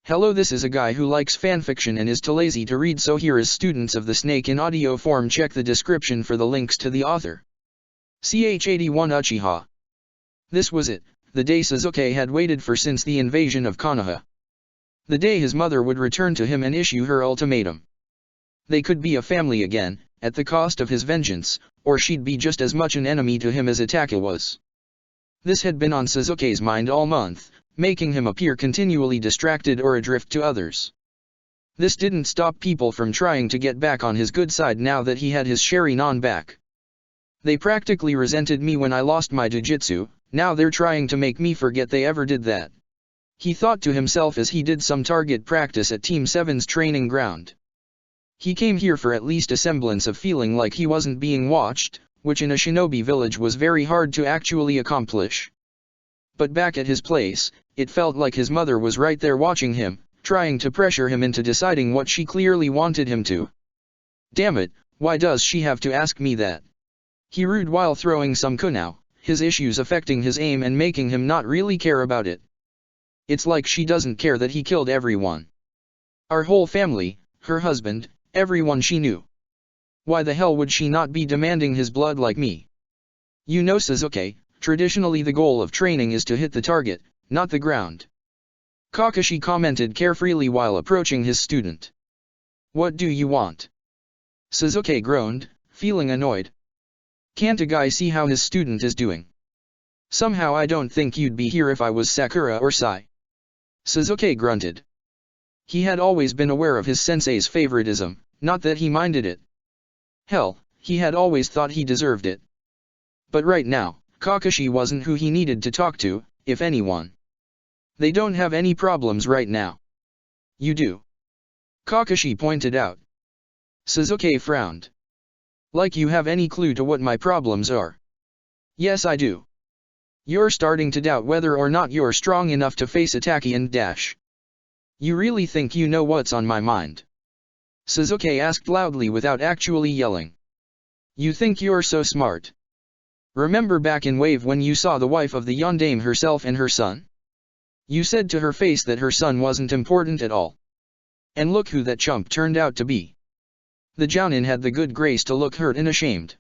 Hello, this is a guy who likes fanfiction and is too lazy to read, so here is Students of the Snake in audio form. Check the description for the links to the author. CH81 Uchiha. This was it, the day Sasuke had waited for since the invasion of Konoha. The day his mother would return to him and issue her ultimatum. They could be a family again, at the cost of his vengeance, or she'd be just as much an enemy to him as Itachi was. This had been on Sasuke's mind all month, making him appear continually distracted or adrift to others. This didn't stop people from trying to get back on his good side now that he had his Sharingan back. They practically resented me when I lost my Jujutsu, now they're trying to make me forget they ever did that. He thought to himself as he did some target practice at Team 7's training ground. He came here for at least a semblance of feeling like he wasn't being watched, which in a shinobi village was very hard to actually accomplish. But back at his place, it felt like his mother was right there watching him, trying to pressure him into deciding what she clearly wanted him to. Damn it, why does she have to ask me that? He rued while throwing some kunao, his issues affecting his aim and making him not really care about it. It's like she doesn't care that he killed everyone. Our whole family, her husband, everyone she knew. Why the hell would she not be demanding his blood like me? You know, Sasuke, traditionally the goal of training is to hit the target, not the ground. Kakashi commented carefreely while approaching his student. What do you want? Sasuke groaned, feeling annoyed. Can't a guy see how his student is doing? Somehow I don't think you'd be here if I was Sakura or Sai. Sasuke grunted. He had always been aware of his sensei's favoritism, not that he minded it. Hell, he had always thought he deserved it. But right now, Kakashi wasn't who he needed to talk to, if anyone. They don't have any problems right now. You do. Kakashi pointed out. Sasuke frowned. Like you have any clue to what my problems are? Yes, I do. You're starting to doubt whether or not you're strong enough to face Itachi and Dash. You really think you know what's on my mind? Sasuke asked loudly without actually yelling. You think you're so smart? Remember back in Wave when you saw the wife of the Yondaime herself and her son? You said to her face that her son wasn't important at all. And look who that chump turned out to be. The Jounin had the good grace to look hurt and ashamed.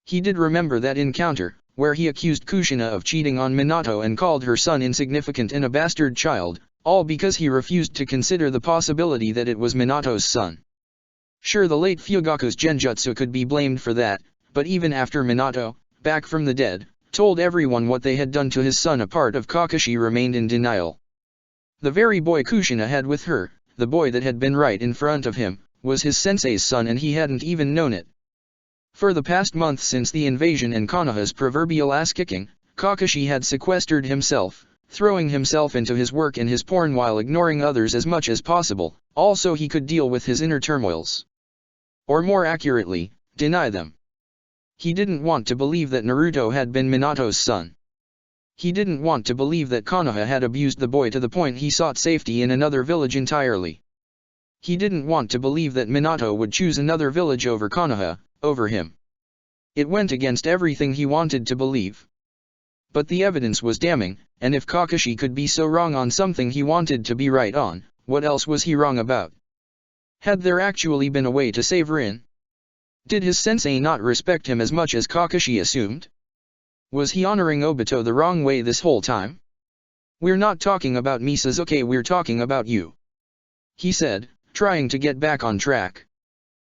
He did remember that encounter, where he accused Kushina of cheating on Minato and called her son insignificant and a bastard child, all because he refused to consider the possibility that it was Minato's son. Sure, the late Fugaku's genjutsu could be blamed for that, but even after Minato, back from the dead, told everyone what they had done to his son, a part of Kakashi remained in denial. The very boy Kushina had with her, the boy that had been right in front of him, was his sensei's son, and he hadn't even known it. For the past month since the invasion and Konoha's proverbial ass-kicking, Kakashi had sequestered himself, throwing himself into his work and his porn while ignoring others as much as possible, also he could deal with his inner turmoils. Or more accurately, deny them. He didn't want to believe that Naruto had been Minato's son. He didn't want to believe that Konoha had abused the boy to the point he sought safety in another village entirely. He didn't want to believe that Minato would choose another village over Konoha, over him. It went against everything he wanted to believe. But the evidence was damning, and if Kakashi could be so wrong on something he wanted to be right on, what else was he wrong about? Had there actually been a way to save Rin? Did his sensei not respect him as much as Kakashi assumed? Was he honoring Obito the wrong way this whole time? We're not talking about me, Sasuke, we're talking about you. He said, trying to get back on track.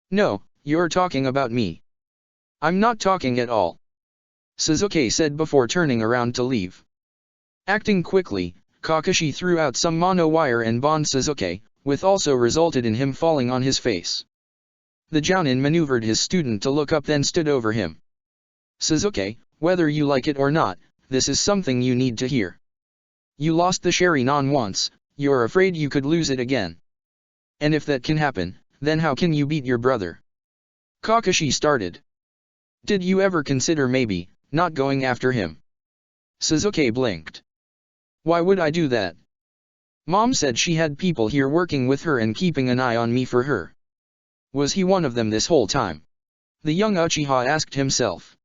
No, you're talking about me. I'm not talking at all. Sasuke said before turning around to leave. Acting quickly, Kakashi threw out some mono wire and bound Sasuke, which also resulted in him falling on his face. The Jounin maneuvered his student to look up, then stood over him. Sasuke, whether you like it or not, this is something you need to hear. You lost the Sharingan once, you're afraid you could lose it again. And if that can happen, then how can you beat your brother? Kakashi started. Did you ever consider maybe not going after him? Sasuke blinked. Why would I do that? Mom said she had people here working with her and keeping an eye on me for her. Was he one of them this whole time? The young Uchiha asked himself.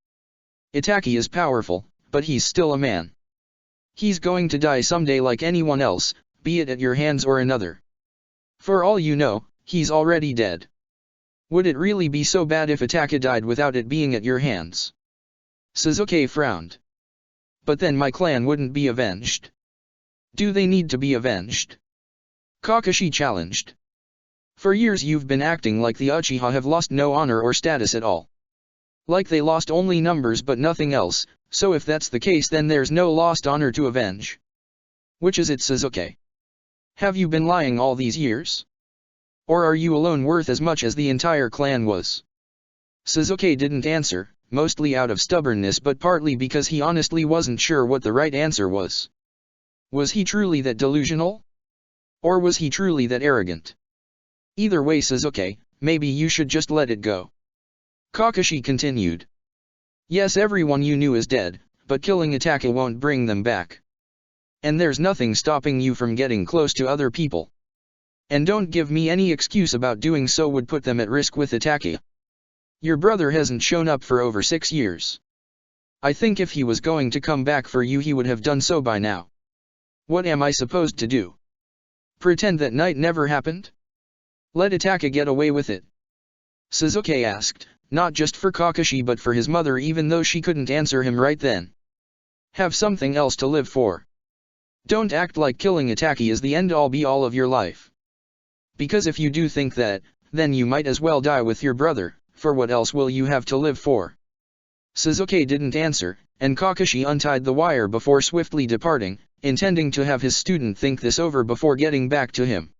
Itachi is powerful, but he's still a man. He's going to die someday like anyone else, be it at your hands or another. For all you know, he's already dead. Would it really be so bad if Ataka died without it being at your hands? Sasuke frowned. But then my clan wouldn't be avenged. Do they need to be avenged? Kakashi challenged. For years you've been acting like the Uchiha have lost no honor or status at all. Like they lost only numbers but nothing else, so if that's the case then there's no lost honor to avenge. Which is it, Sasuke? Have you been lying all these years? Or are you alone worth as much as the entire clan was? Sasuke didn't answer, mostly out of stubbornness but partly because he honestly wasn't sure what the right answer was. Was he truly that delusional? Or was he truly that arrogant? Either way, Sasuke, maybe you should just let it go. Kakashi continued. Yes, everyone you knew is dead, but killing Ataka won't bring them back. And there's nothing stopping you from getting close to other people. And don't give me any excuse about doing so would put them at risk with Ataka. Your brother hasn't shown up for over 6 years. I think if he was going to come back for you he would have done so by now. What am I supposed to do? Pretend that night never happened? Let Ataka get away with it? Sasuke asked, not just for Kakashi but for his mother even though she couldn't answer him right then. Have something else to live for. Don't act like killing Ataka is the end-all be-all of your life. Because if you do think that, then you might as well die with your brother, for what else will you have to live for? Sasuke didn't answer, and Kakashi untied the wire before swiftly departing, intending to have his student think this over before getting back to him.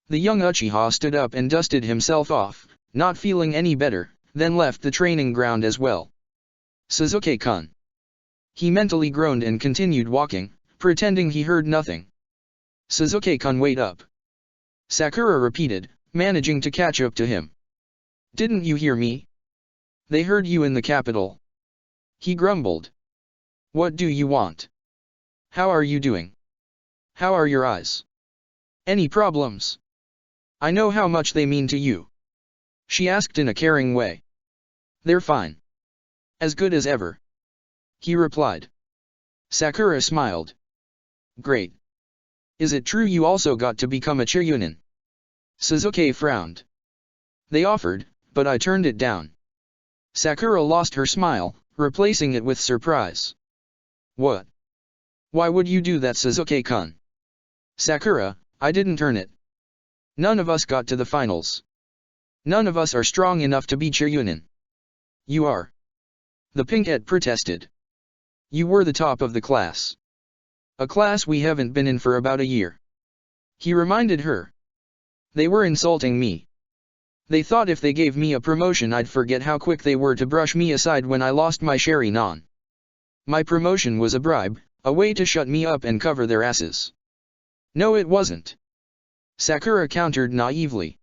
The young Uchiha stood up and dusted himself off, not feeling any better, then left the training ground as well. Sasuke-kun. He mentally groaned and continued walking, pretending he heard nothing. Sasuke-kun, wait up. Sakura repeated, managing to catch up to him. Didn't you hear me? They heard you in the capital. He grumbled. What do you want? How are you doing? How are your eyes? Any problems? I know how much they mean to you. She asked in a caring way. They're fine. As good as ever. He replied. Sakura smiled. Great. Is it true you also got to become a Chiryunin? Sasuke frowned. They offered, but I turned it down. Sakura lost her smile, replacing it with surprise. What? Why would you do that, Sasuke-kun? Sakura, I didn't earn it. None of us got to the finals. None of us are strong enough to be Chiryunin. You are. The pinkette protested. You were the top of the class. A class we haven't been in for about a year. He reminded her. They were insulting me. They thought if they gave me a promotion I'd forget how quick they were to brush me aside when I lost my Sharingan. My promotion was a bribe, a way to shut me up and cover their asses. No, it wasn't. Sakura countered naively.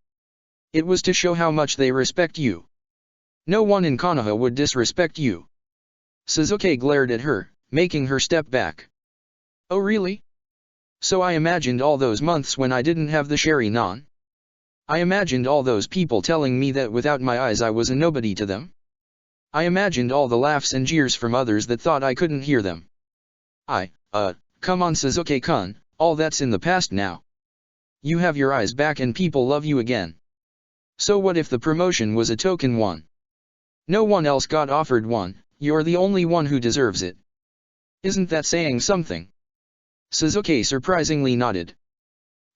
It was to show how much they respect you. No one in Konoha would disrespect you. Sasuke glared at her, making her step back. Oh really? So I imagined all those months when I didn't have the Sharingan? I imagined all those people telling me that without my eyes I was a nobody to them? I imagined all the laughs and jeers from others that thought I couldn't hear them. Come on Sasuke-kun, all that's in the past now. You have your eyes back and people love you again. So what if the promotion was a token one? No one else got offered one, you're the only one who deserves it. Isn't that saying something? Sasuke surprisingly nodded.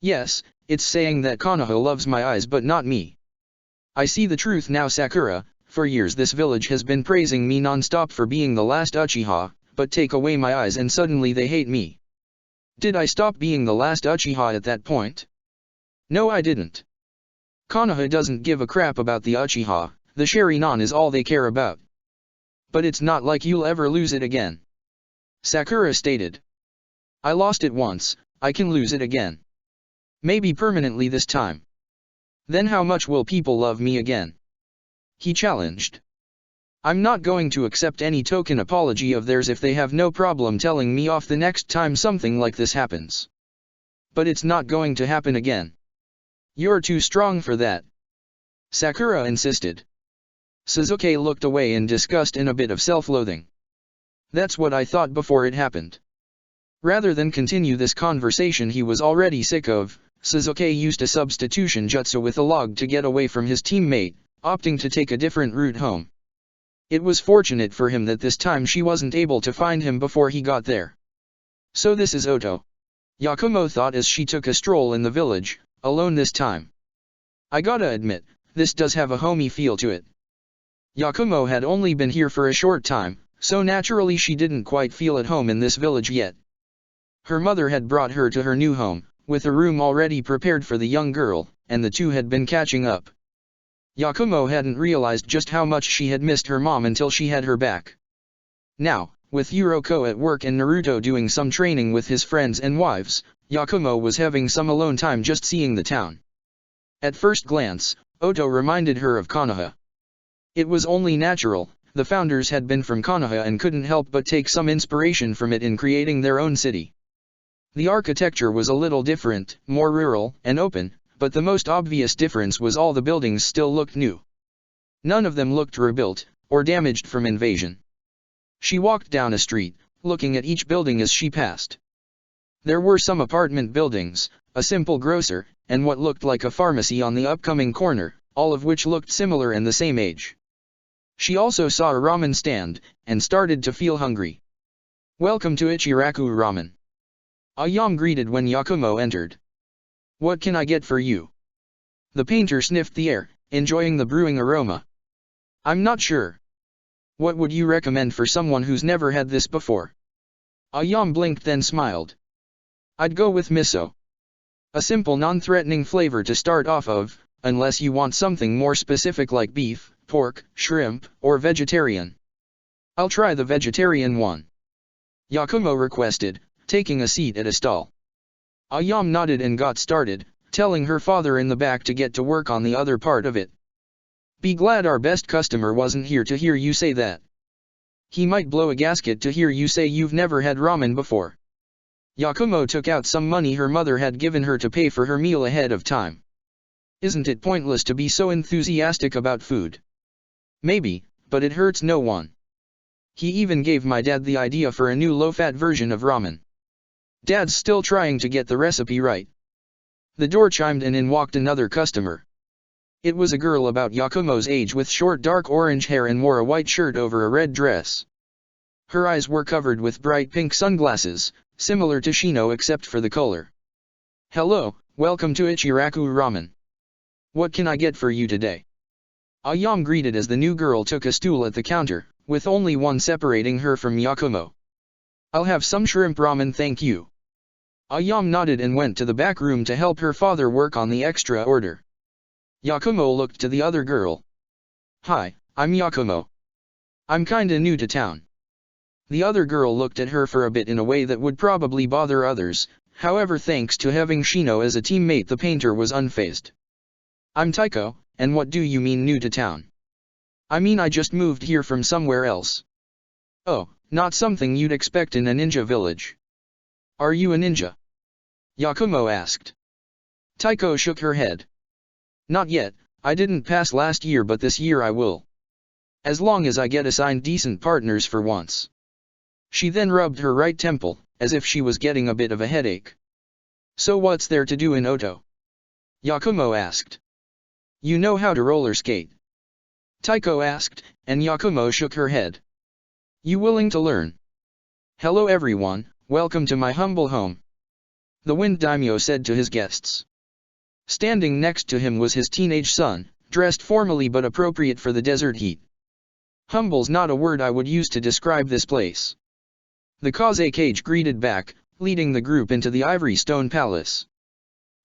Yes, it's saying that Konoha loves my eyes but not me. I see the truth now, Sakura. For years this village has been praising me non-stop for being the last Uchiha, but take away my eyes and suddenly they hate me. Did I stop being the last Uchiha at that point? No, I didn't. Konoha doesn't give a crap about the Uchiha, the Sharingan is all they care about. But it's not like you'll ever lose it again. Sakura stated. I lost it once, I can lose it again. Maybe permanently this time. Then how much will people love me again? He challenged. I'm not going to accept any token apology of theirs if they have no problem telling me off the next time something like this happens. But it's not going to happen again. You're too strong for that. Sakura insisted. Sasuke looked away in disgust and a bit of self-loathing. That's what I thought before it happened. Rather than continue this conversation he was already sick of, Sasuke used a substitution jutsu with a log to get away from his teammate, opting to take a different route home. It was fortunate for him that this time she wasn't able to find him before he got there. So this is Oto. Yakumo thought as she took a stroll in the village, alone this time. I gotta admit, this does have a homey feel to it. Yakumo had only been here for a short time, so naturally she didn't quite feel at home in this village yet. Her mother had brought her to her new home, with a room already prepared for the young girl, and the two had been catching up. Yakumo hadn't realized just how much she had missed her mom until she had her back. Now, with Yuriko at work and Naruto doing some training with his friends and wives, Yakumo was having some alone time just seeing the town. At first glance, Oto reminded her of Konoha. It was only natural, the founders had been from Konoha and couldn't help but take some inspiration from it in creating their own city. The architecture was a little different, more rural and open, but the most obvious difference was all the buildings still looked new. None of them looked rebuilt, or damaged from invasion. She walked down a street, looking at each building as she passed. There were some apartment buildings, a simple grocer, and what looked like a pharmacy on the upcoming corner, all of which looked similar and the same age. She also saw a ramen stand, and started to feel hungry. "Welcome to Ichiraku Ramen." Ayame greeted when Yakumo entered. "What can I get for you?" The painter sniffed the air, enjoying the brewing aroma. "I'm not sure. What would you recommend for someone who's never had this before?" Ayame blinked then smiled. "I'd go with miso. A simple non-threatening flavor to start off of, unless you want something more specific like beef, pork, shrimp, or vegetarian." "I'll try the vegetarian one," Yakumo requested, taking a seat at a stall. Ayame nodded and got started, telling her father in the back to get to work on the other part of it. "Be glad our best customer wasn't here to hear you say that. He might blow a gasket to hear you say you've never had ramen before." Yakumo took out some money her mother had given her to pay for her meal ahead of time. "Isn't it pointless to be so enthusiastic about food?" "Maybe, but it hurts no one. He even gave my dad the idea for a new low-fat version of ramen. Dad's still trying to get the recipe right." The door chimed and in walked another customer. It was a girl about Yakumo's age with short dark orange hair and wore a white shirt over a red dress. Her eyes were covered with bright pink sunglasses, similar to Shino except for the color. "Hello, welcome to Ichiraku Ramen. What can I get for you today?" Ayame greeted as the new girl took a stool at the counter, with only one separating her from Yakumo. "I'll have some shrimp ramen thank you." Ayame nodded and went to the back room to help her father work on the extra order. Yakumo looked to the other girl. "Hi, I'm Yakumo. I'm kinda new to town." The other girl looked at her for a bit in a way that would probably bother others, however thanks to having Shino as a teammate the painter was unfazed. "I'm Taiko, and what do you mean new to town?" "I mean I just moved here from somewhere else." "Oh, not something you'd expect in a ninja village." "Are you a ninja?" Yakumo asked. Taiko shook her head. "Not yet, I didn't pass last year but this year I will. As long as I get assigned decent partners for once." She then rubbed her right temple, as if she was getting a bit of a headache. "So what's there to do in Oto?" Yakumo asked. "You know how to roller skate?" Taiko asked, and Yakumo shook her head. "You willing to learn?" "Hello everyone, welcome to my humble home," the Wind Daimyo said to his guests. Standing next to him was his teenage son, dressed formally but appropriate for the desert heat. "Humble's not a word I would use to describe this place." The Kaze Cage greeted back, leading the group into the Ivory Stone Palace.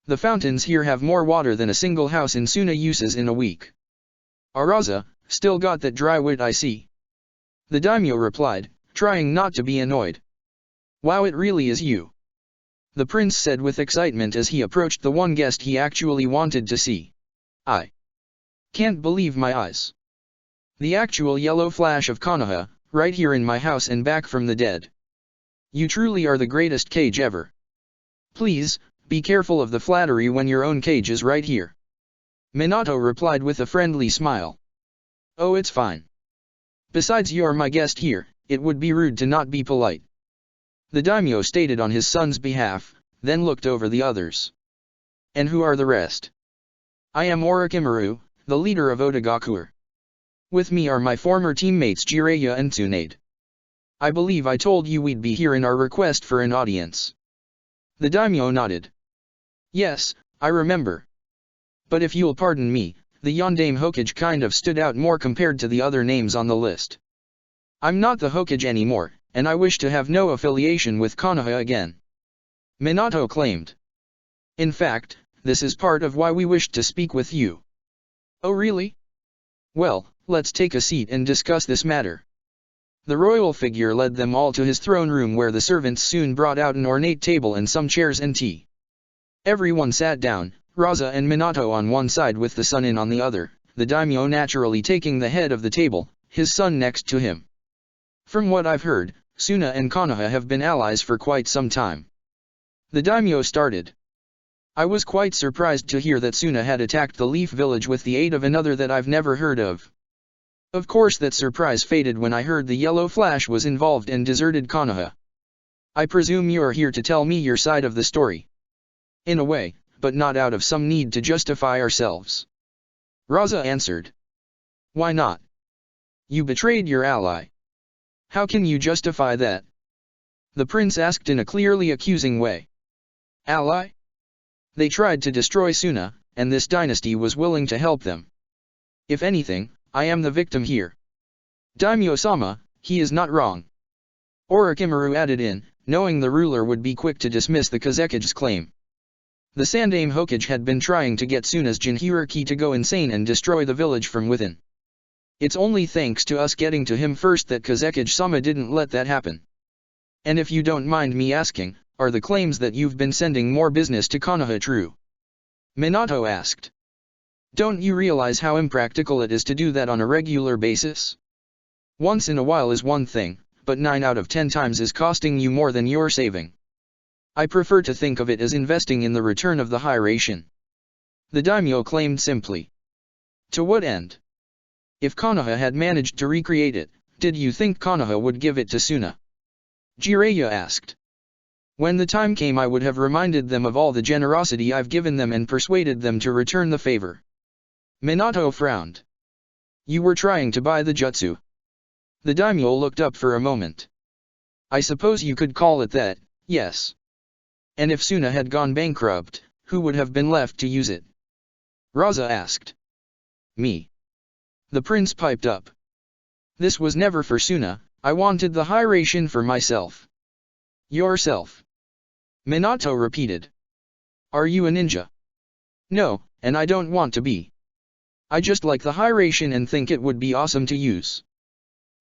"The fountains here have more water than a single house in Suna uses in a week." "Araza, still got that dry wit I see," the daimyo replied, trying not to be annoyed. "Wow, it really is you," the prince said with excitement as he approached the one guest he actually wanted to see. "I can't believe my eyes. The actual yellow flash of Konoha, right here in my house and back from the dead. You truly are the greatest cage ever. Please, be careful of the flattery when your own cage is right here." Minato replied with a friendly smile. "Oh, it's fine. Besides, you're my guest here, it would be rude to not be polite." The daimyo stated on his son's behalf, then looked over the others. And who are the rest? I am Orochimaru, the leader of Otogakuer. With me are my former teammates Jiraiya and Tsunade. I believe I told you we'd be here in our request for an audience. The daimyo nodded. Yes, I remember. But if you'll pardon me, the Yondaime Hokage kind of stood out more compared to the other names on the list. I'm not the Hokage anymore, and I wish to have no affiliation with Konoha again. Minato claimed. In fact, this is part of why we wished to speak with you. Oh really? Well, let's take a seat and discuss this matter. The royal figure led them all to his throne room where the servants soon brought out an ornate table and some chairs and tea. Everyone sat down, Raza and Minato on one side with the son on the other, the daimyo naturally taking the head of the table, his son next to him. From what I've heard, Suna and Konoha have been allies for quite some time. The daimyo started. I was quite surprised to hear that Suna had attacked the Leaf Village with the aid of another that I've never heard of. Of course that surprise faded when I heard the Yellow Flash was involved and deserted Konoha. I presume you're here to tell me your side of the story. In a way, but not out of some need to justify ourselves. Raza answered. Why not? You betrayed your ally. How can you justify that? The prince asked in a clearly accusing way. Ally? They tried to destroy Suna, and this dynasty was willing to help them. If anything, I am the victim here. Daimyo-sama, he is not wrong. Orochimaru added in, knowing the ruler would be quick to dismiss the Kazekige's claim. The Sandaime Hokage had been trying to get Suna's Jinchuriki to go insane and destroy the village from within. It's only thanks to us getting to him first that Kazekige-sama didn't let that happen. And if you don't mind me asking, are the claims that you've been sending more business to Konoha true? Minato asked. Don't you realize how impractical it is to do that on a regular basis? Once in a while is one thing, but 9 out of 10 times is costing you more than you're saving. I prefer to think of it as investing in the return of the high ration. The daimyo claimed simply. To what end? If Konoha had managed to recreate it, did you think Konoha would give it to Suna? Jiraiya asked. When the time came I would have reminded them of all the generosity I've given them and persuaded them to return the favor. Minato frowned. You were trying to buy the jutsu. The daimyo looked up for a moment. I suppose you could call it that, yes. And if Suna had gone bankrupt, who would have been left to use it? Raza asked. Me. The prince piped up. This was never for Suna, I wanted the high ration for myself. Yourself. Minato repeated. Are you a ninja? No, and I don't want to be. I just like the high ration and think it would be awesome to use.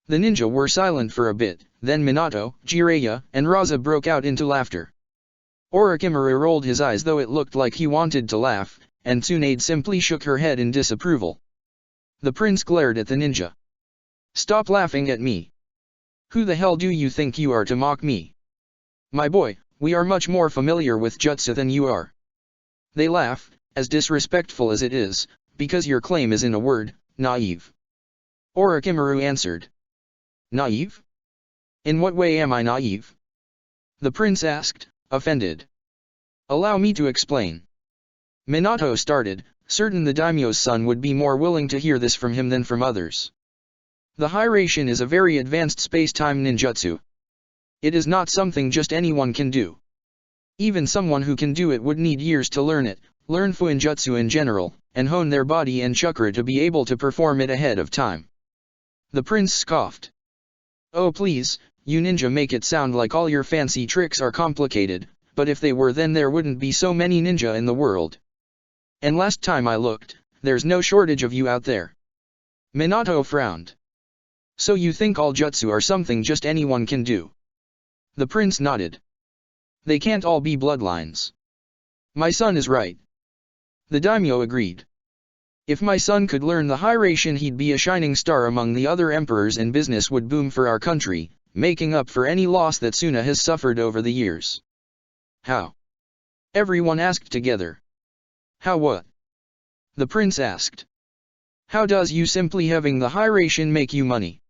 The ninja were silent for a bit, then Minato, Jiraiya, and Raza broke out into laughter. Orochimaru rolled his eyes though it looked like he wanted to laugh, and Tsunade simply shook her head in disapproval. The prince glared at the ninja. Stop laughing at me. Who the hell do you think you are to mock me? My boy, we are much more familiar with jutsu than you are. They laugh, as disrespectful as it is, because your claim is in a word, naive. Orochimaru answered. Naive? In what way am I naive? The prince asked, offended. Allow me to explain. Minato started, certain the daimyo's son would be more willing to hear this from him than from others. The high ration is a very advanced space-time ninjutsu. It is not something just anyone can do. Even someone who can do it would need years to learn it, learn fuinjutsu in general, and hone their body and chakra to be able to perform it ahead of time. The prince scoffed. Oh please, you ninja make it sound like all your fancy tricks are complicated, but if they were then there wouldn't be so many ninja in the world. And last time I looked, there's no shortage of you out there. Minato frowned. So you think all jutsu are something just anyone can do? The prince nodded. They can't all be bloodlines. My son is right. The daimyo agreed. If my son could learn the high ration he'd be a shining star among the other emperors and business would boom for our country, making up for any loss that Suna has suffered over the years. How? Everyone asked together. How what? The prince asked. How does you simply having the high ration make you money?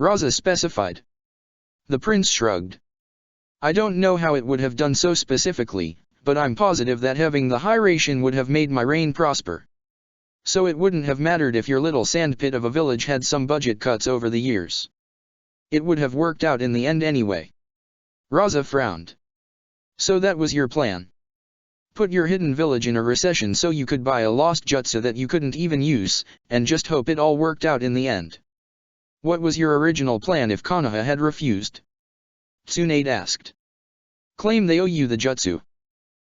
Raza specified. The prince shrugged. I don't know how it would have done so specifically, but I'm positive that having the high ration would have made my reign prosper. So it wouldn't have mattered if your little sandpit of a village had some budget cuts over the years. It would have worked out in the end anyway. Raza frowned. So that was your plan? Put your hidden village in a recession so you could buy a lost jutsu that you couldn't even use, and just hope it all worked out in the end. What was your original plan if Konoha had refused? Tsunade asked. Claim they owe you the jutsu.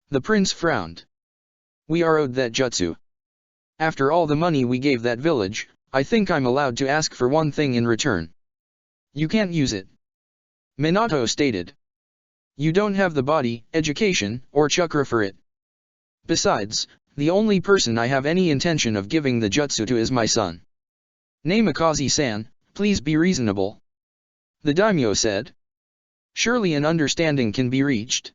The prince frowned. We are owed that jutsu. After all the money we gave that village, I think I'm allowed to ask for one thing in return. You can't use it. Minato stated. You don't have the body, education, or chakra for it. Besides, the only person I have any intention of giving the jutsu to is my son. Namikaze-san, please be reasonable. The daimyo said. Surely an understanding can be reached.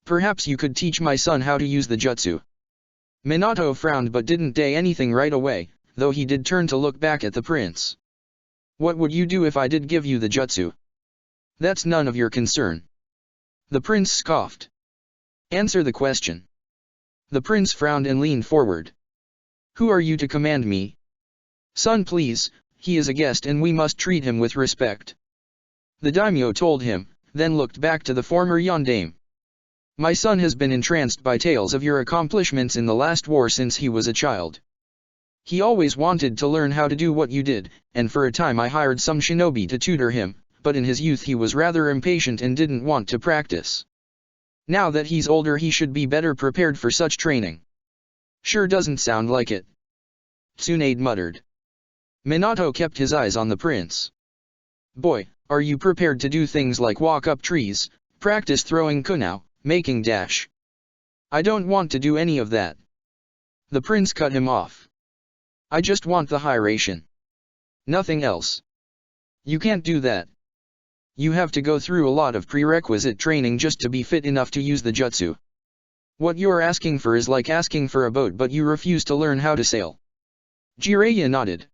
Perhaps you could teach my son how to use the jutsu. Minato frowned but didn't say anything right away, though he did turn to look back at the prince. What would you do if I did give you the jutsu? That's none of your concern. The prince scoffed. Answer the question. The prince frowned and leaned forward. Who are you to command me? Son, please, he is a guest and we must treat him with respect. The daimyo told him, then looked back to the former yondaime. My son has been entranced by tales of your accomplishments in the last war since he was a child. He always wanted to learn how to do what you did, and for a time I hired some shinobi to tutor him, but in his youth he was rather impatient and didn't want to practice. Now that he's older he should be better prepared for such training. Sure doesn't sound like it. Tsunade muttered. Minato kept his eyes on the prince. Boy, are you prepared to do things like walk up trees, practice throwing kunao, making dash? I don't want to do any of that. The prince cut him off. I just want the high ration. Nothing else. You can't do that. You have to go through a lot of prerequisite training just to be fit enough to use the jutsu. What you're asking for is like asking for a boat but you refuse to learn how to sail. Jiraiya nodded.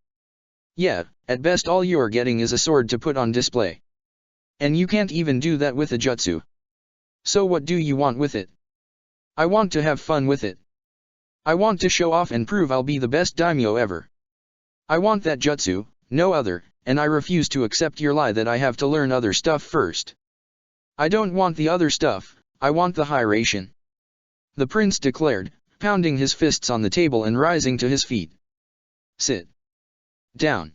Yeah, at best all you're getting is a sword to put on display. And you can't even do that with a jutsu. So what do you want with it? I want to have fun with it. I want to show off and prove I'll be the best daimyo ever. I want that jutsu, no other, and I refuse to accept your lie that I have to learn other stuff first. I don't want the other stuff, I want the high ration. The prince declared, pounding his fists on the table and rising to his feet. Sit down.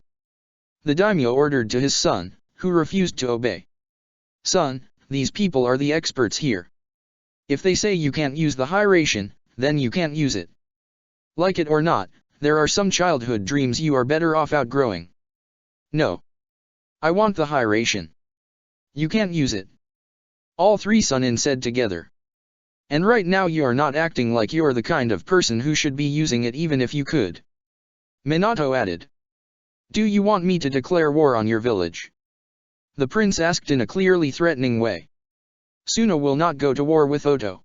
The daimyo ordered to his son, who refused to obey. Son, these people are the experts here. If they say you can't use the high ration, then you can't use it. Like it or not, there are some childhood dreams you are better off outgrowing. No. I want the high ration. You can't use it. All three Sunin said together. And right now you are not acting like you're the kind of person who should be using it even if you could. Minato added. Do you want me to declare war on your village? The prince asked in a clearly threatening way. Suna will not go to war with Oto.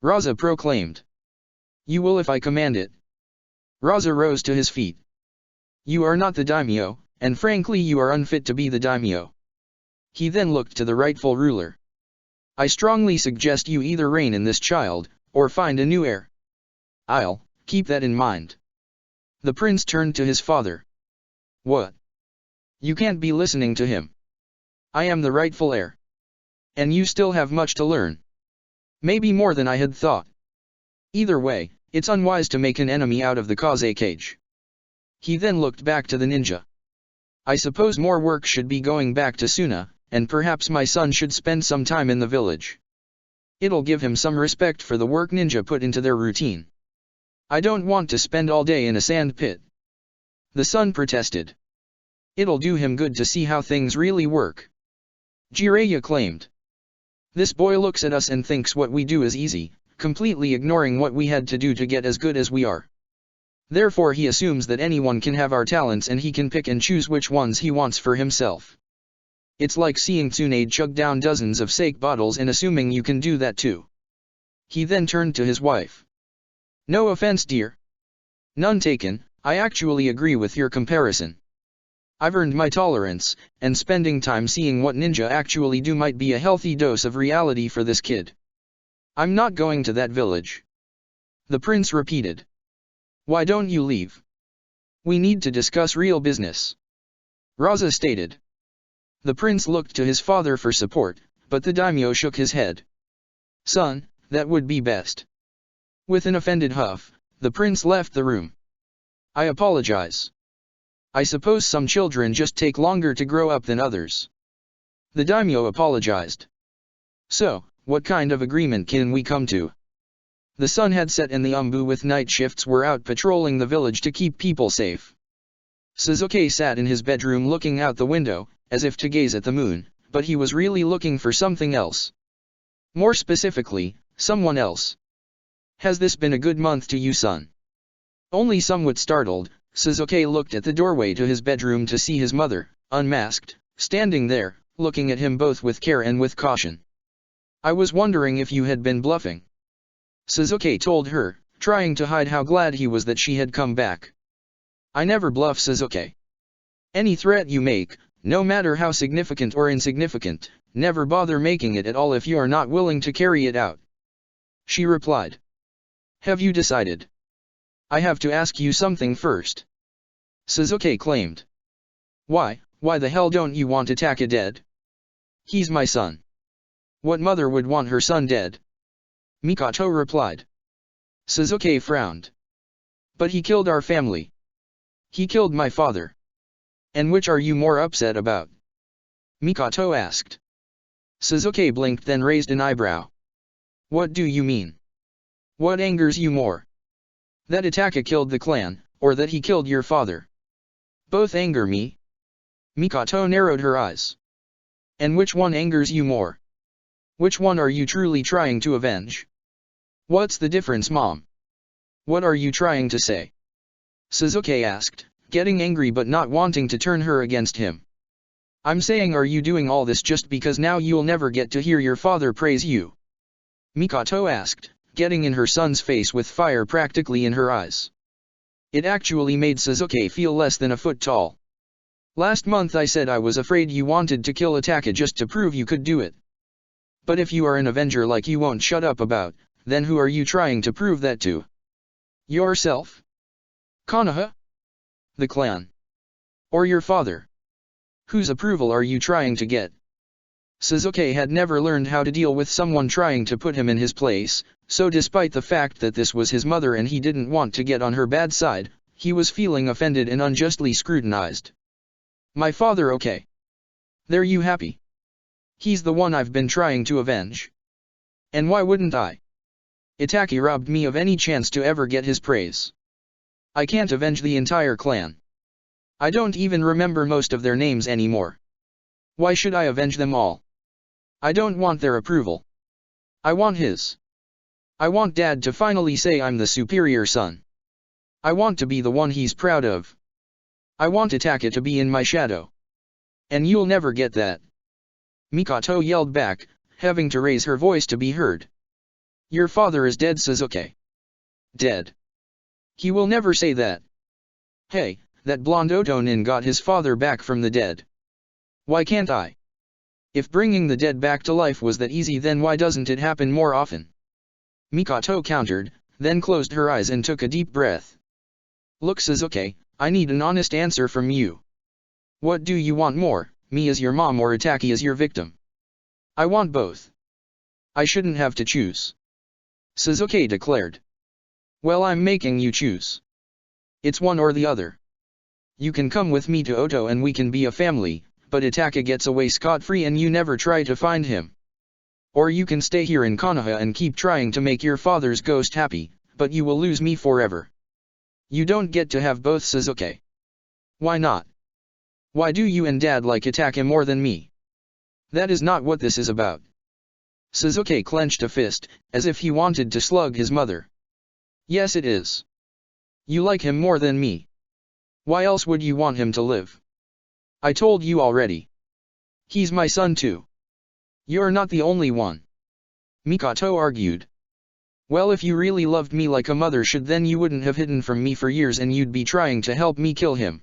Raza proclaimed. You will if I command it. Raza rose to his feet. You are not the daimyo, and frankly you are unfit to be the daimyo. He then looked to the rightful ruler. I strongly suggest you either reign in this child, or find a new heir. I'll keep that in mind. The prince turned to his father. What? You can't be listening to him. I am the rightful heir. And you still have much to learn. Maybe more than I had thought. Either way, it's unwise to make an enemy out of the Kaze cage. He then looked back to the ninja. I suppose more work should be going back to Suna, and perhaps my son should spend some time in the village. It'll give him some respect for the work ninja put into their routine. I don't want to spend all day in a sand pit. The son protested. It'll do him good to see how things really work. Jiraiya claimed. This boy looks at us and thinks what we do is easy, completely ignoring what we had to do to get as good as we are. Therefore he assumes that anyone can have our talents and he can pick and choose which ones he wants for himself. It's like seeing Tsunade chug down dozens of sake bottles and assuming you can do that too. He then turned to his wife. No offense, dear. None taken, I actually agree with your comparison. I've earned my tolerance, and spending time seeing what ninja actually do might be a healthy dose of reality for this kid. I'm not going to that village. The prince repeated. Why don't you leave? We need to discuss real business. Raza stated. The prince looked to his father for support, but the daimyo shook his head. Son, that would be best. With an offended huff, the prince left the room. I apologize. I suppose some children just take longer to grow up than others. The daimyo apologized. So, what kind of agreement can we come to? The sun had set and the Umbu with night shifts were out patrolling the village to keep people safe. Suzuki sat in his bedroom looking out the window, as if to gaze at the moon, but he was really looking for something else. More specifically, someone else. Has this been a good month to you, son? Only somewhat startled, Suzuki looked at the doorway to his bedroom to see his mother, unmasked, standing there, looking at him both with care and with caution. I was wondering if you had been bluffing. Suzuki told her, trying to hide how glad he was that she had come back. I never bluff, Suzuki. Any threat you make, no matter how significant or insignificant, never bother making it at all if you are not willing to carry it out. She replied. Have you decided? I have to ask you something first. Suzuki claimed. Why the hell don't you want Taka dead? He's my son. What mother would want her son dead? Mikoto replied. Suzuki frowned. But he killed our family. He killed my father. And which are you more upset about? Mikoto asked. Suzuki blinked then raised an eyebrow. What do you mean? What angers you more? That Itaka killed the clan, or that he killed your father? Both anger me. Mikoto narrowed her eyes. And which one angers you more? Which one are you truly trying to avenge? What's the difference, Mom? What are you trying to say? Suzuki asked, getting angry but not wanting to turn her against him. I'm saying, are you doing all this just because now you'll never get to hear your father praise you? Mikoto asked, getting in her son's face with fire practically in her eyes. It actually made Suzuki feel less than a foot tall. Last month I said I was afraid you wanted to kill Itaka just to prove you could do it. But if you are an avenger like you won't shut up about, then who are you trying to prove that to? Yourself? Konoha? The clan? Or your father? Whose approval are you trying to get? Suzuki had never learned how to deal with someone trying to put him in his place, so despite the fact that this was his mother and he didn't want to get on her bad side, he was feeling offended and unjustly scrutinized. My father, okay. There you happy? He's the one I've been trying to avenge. And why wouldn't I? Itaki robbed me of any chance to ever get his praise. I can't avenge the entire clan. I don't even remember most of their names anymore. Why should I avenge them all? I don't want their approval. I want his. I want Dad to finally say I'm the superior son. I want to be the one he's proud of. I want Itaka to be in my shadow. And you'll never get that. Mikoto yelled back, having to raise her voice to be heard. Your father is dead, Suzuki. Dead. He will never say that. Hey, that blonde Otonin got his father back from the dead. Why can't I? If bringing the dead back to life was that easy, then why doesn't it happen more often? Mikoto countered, then closed her eyes and took a deep breath. Look, Suzuki, I need an honest answer from you. What do you want more, me as your mom or Itaki as your victim? I want both. I shouldn't have to choose. Suzuki declared. Well, I'm making you choose. It's one or the other. You can come with me to Oto and we can be a family, but Itaka gets away scot-free and you never try to find him. Or you can stay here in Konoha and keep trying to make your father's ghost happy, but you will lose me forever. You don't get to have both, Suzuki. Why not? Why do you and Dad like Itaka more than me? That is not what this is about. Suzuki clenched a fist, as if he wanted to slug his mother. Yes, it is. You like him more than me. Why else would you want him to live? I told you already. He's my son too. You're not the only one. Mikoto argued. Well, if you really loved me like a mother should, then you wouldn't have hidden from me for years and you'd be trying to help me kill him.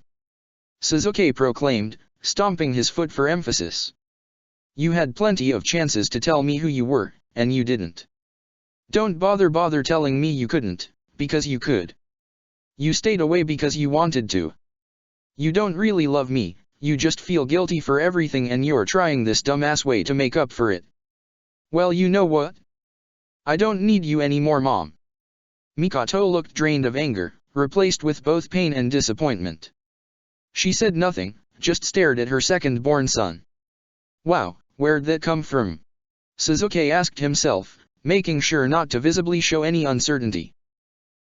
Sasuke proclaimed, stomping his foot for emphasis. You had plenty of chances to tell me who you were, and you didn't. Don't bother telling me you couldn't, because you could. You stayed away because you wanted to. You don't really love me, you just feel guilty for everything and you're trying this dumbass way to make up for it. Well, you know what? I don't need you anymore, Mom. Mikoto looked drained of anger, replaced with both pain and disappointment. She said nothing, just stared at her second-born son. Wow, where'd that come from? Sasuke asked himself, making sure not to visibly show any uncertainty.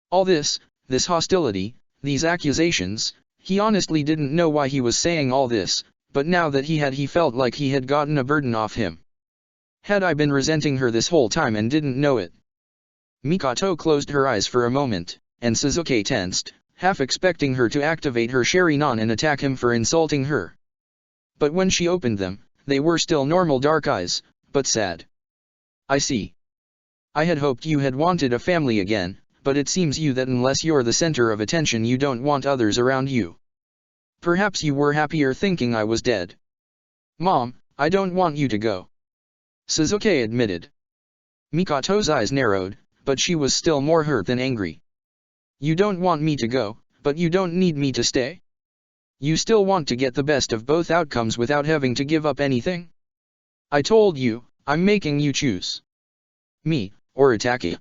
All this hostility, these accusations, he honestly didn't know why he was saying all this, but now that he felt like he had gotten a burden off him. Had I been resenting her this whole time and didn't know it? Mikoto closed her eyes for a moment, and Sasuke tensed, half expecting her to activate her Sharingan and attack him for insulting her. But when she opened them, they were still normal dark eyes, but sad. I see. I had hoped you had wanted a family again, but it seems you that unless you're the center of attention you don't want others around you. Perhaps you were happier thinking I was dead. Mom, I don't want you to go. Sasuke admitted. Mikoto's eyes narrowed, but she was still more hurt than angry. You don't want me to go, but you don't need me to stay? You still want to get the best of both outcomes without having to give up anything? I told you, I'm making you choose. Me, or Itachi.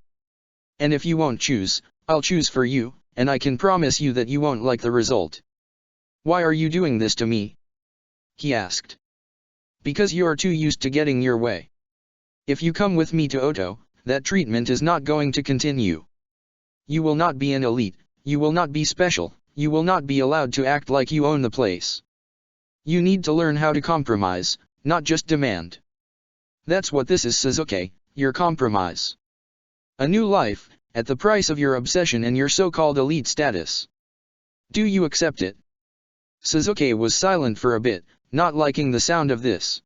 And if you won't choose, I'll choose for you, and I can promise you that you won't like the result. Why are you doing this to me? He asked. Because you're too used to getting your way. If you come with me to Oto, that treatment is not going to continue. You will not be an elite, you will not be special, you will not be allowed to act like you own the place. You need to learn how to compromise, not just demand. That's what this is, Sasuke, your compromise. A new life, at the price of your obsession and your so-called elite status. Do you accept it? Sasuke was silent for a bit, not liking the sound of this.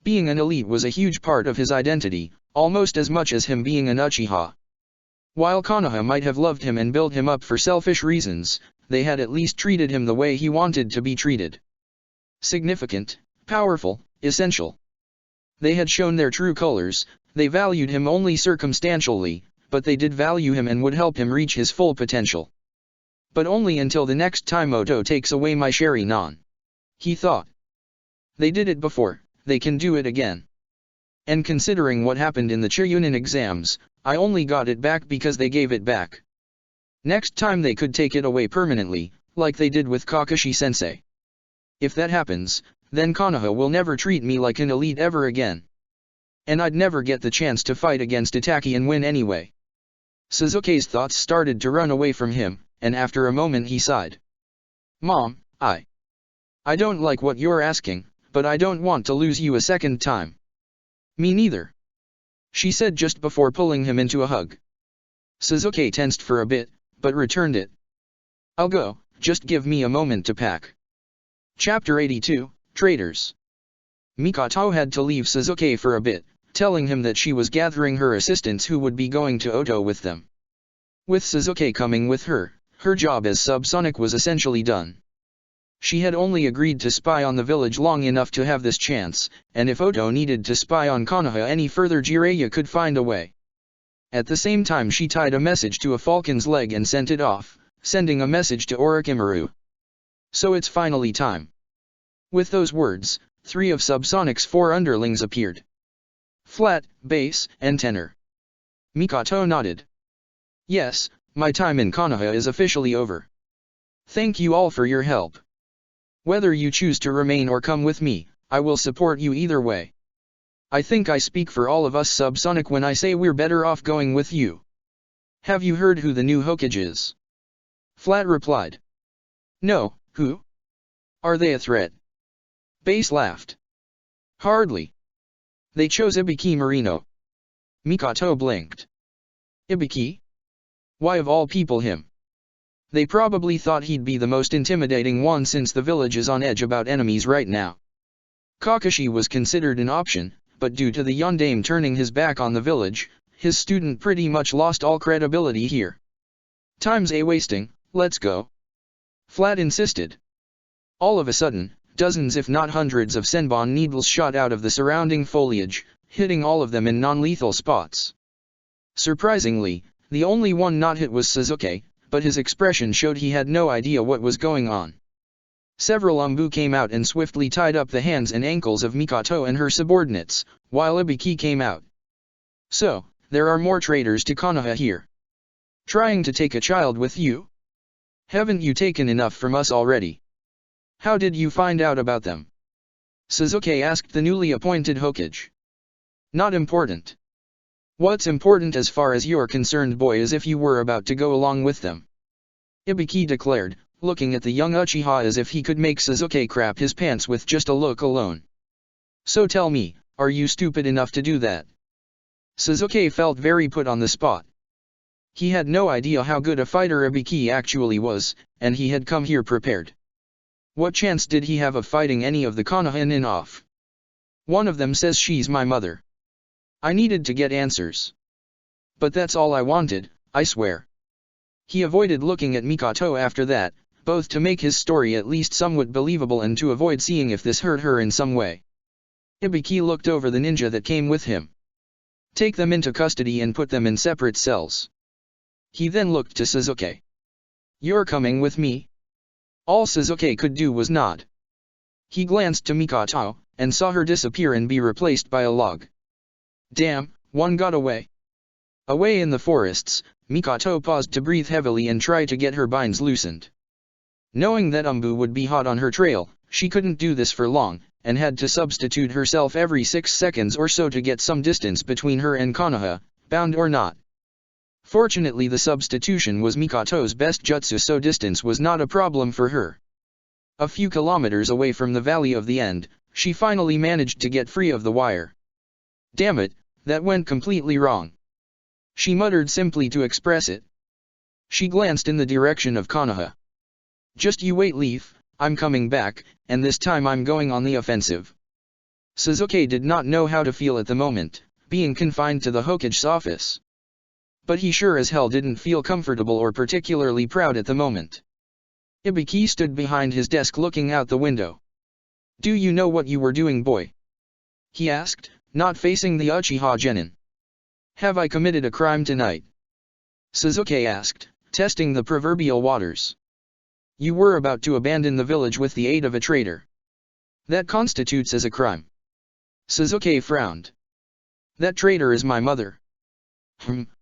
Being an elite was a huge part of his identity, almost as much as him being an Uchiha. While Konoha might have loved him and built him up for selfish reasons, they had at least treated him the way he wanted to be treated. Significant, powerful, essential. They had shown their true colors, they valued him only circumstantially, but they did value him and would help him reach his full potential. But only until the next time Oto takes away my Sharingan. He thought. They did it before, they can do it again. And considering what happened in the Chunin exams, I only got it back because they gave it back. Next time they could take it away permanently, like they did with Kakashi-sensei. If that happens, then Konoha will never treat me like an elite ever again. And I'd never get the chance to fight against Itachi and win anyway. Sasuke's thoughts started to run away from him, and after a moment he sighed. Mom, I don't like what you're asking, but I don't want to lose you a second time. Me neither. She said just before pulling him into a hug. Sasuke tensed for a bit, but returned it. I'll go, just give me a moment to pack. Chapter 82, Traitors. Mikoto had to leave Sasuke for a bit, telling him that she was gathering her assistants who would be going to Oto with them. With Sasuke coming with her, her job as Subsonic was essentially done. She had only agreed to spy on the village long enough to have this chance, and if Oto needed to spy on Konoha any further, Jiraiya could find a way. At the same time she tied a message to a falcon's leg and sent it off, sending a message to Orochimaru. So it's finally time. With those words, 3 of Subsonic's 4 underlings appeared. Flat, bass, and tenor. Mikoto nodded. Yes, my time in Konoha is officially over. Thank you all for your help. Whether you choose to remain or come with me, I will support you either way. I think I speak for all of us Subsonic when I say we're better off going with you. Have you heard who the new Hokage is? Flat replied. No, who? Are they a threat? Bass laughed. Hardly. They chose Ibiki Marino. Mikoto blinked. Ibiki? Why of all people him? They probably thought he'd be the most intimidating one since the village is on edge about enemies right now. Kakashi was considered an option, but due to the Yondaime turning his back on the village, his student pretty much lost all credibility here. Time's a wasting, let's go. Flat insisted. All of a sudden, dozens if not hundreds of senbon needles shot out of the surrounding foliage, hitting all of them in non-lethal spots. Surprisingly, the only one not hit was Sasuke, but his expression showed he had no idea what was going on. Several Umbu came out and swiftly tied up the hands and ankles of Mikoto and her subordinates, while Ibiki came out. So, there are more traitors to Konoha here. Trying to take a child with you? Haven't you taken enough from us already? How did you find out about them? Sasuke asked the newly appointed Hokage. Not important. What's important as far as you're concerned, boy, is if you were about to go along with them. Ibiki declared, looking at the young Uchiha as if he could make Sasuke crap his pants with just a look alone. So tell me, are you stupid enough to do that? Sasuke felt very put on the spot. He had no idea how good a fighter Ibiki actually was, and he had come here prepared. What chance did he have of fighting any of the Konoha off? One of them says she's my mother. I needed to get answers. But that's all I wanted, I swear. He avoided looking at Mikoto after that, both to make his story at least somewhat believable and to avoid seeing if this hurt her in some way. Ibiki looked over the ninja that came with him. Take them into custody and put them in separate cells. He then looked to Sasuke. You're coming with me? All Sasuke could do was nod. He glanced to Mikoto, and saw her disappear and be replaced by a log. Damn, one got away. Away in the forests, Mikoto paused to breathe heavily and try to get her binds loosened. Knowing that Umbu would be hot on her trail, she couldn't do this for long, and had to substitute herself every 6 seconds or so to get some distance between her and Konoha, bound or not. Fortunately, the substitution was Mikoto's best jutsu, so distance was not a problem for her. A few kilometers away from the Valley of the End, she finally managed to get free of the wire. Damn it, that went completely wrong. She muttered simply to express it. She glanced in the direction of Konoha. Just you wait, Leaf, I'm coming back, and this time I'm going on the offensive. Sasuke did not know how to feel at the moment, being confined to the Hokage's office. But he sure as hell didn't feel comfortable or particularly proud at the moment. Ibiki stood behind his desk looking out the window. Do you know what you were doing, boy? He asked, not facing the Uchiha Genin. Have I committed a crime tonight? Sasuke asked, testing the proverbial waters. You were about to abandon the village with the aid of a traitor. That constitutes as a crime. Sasuke frowned. That traitor is my mother.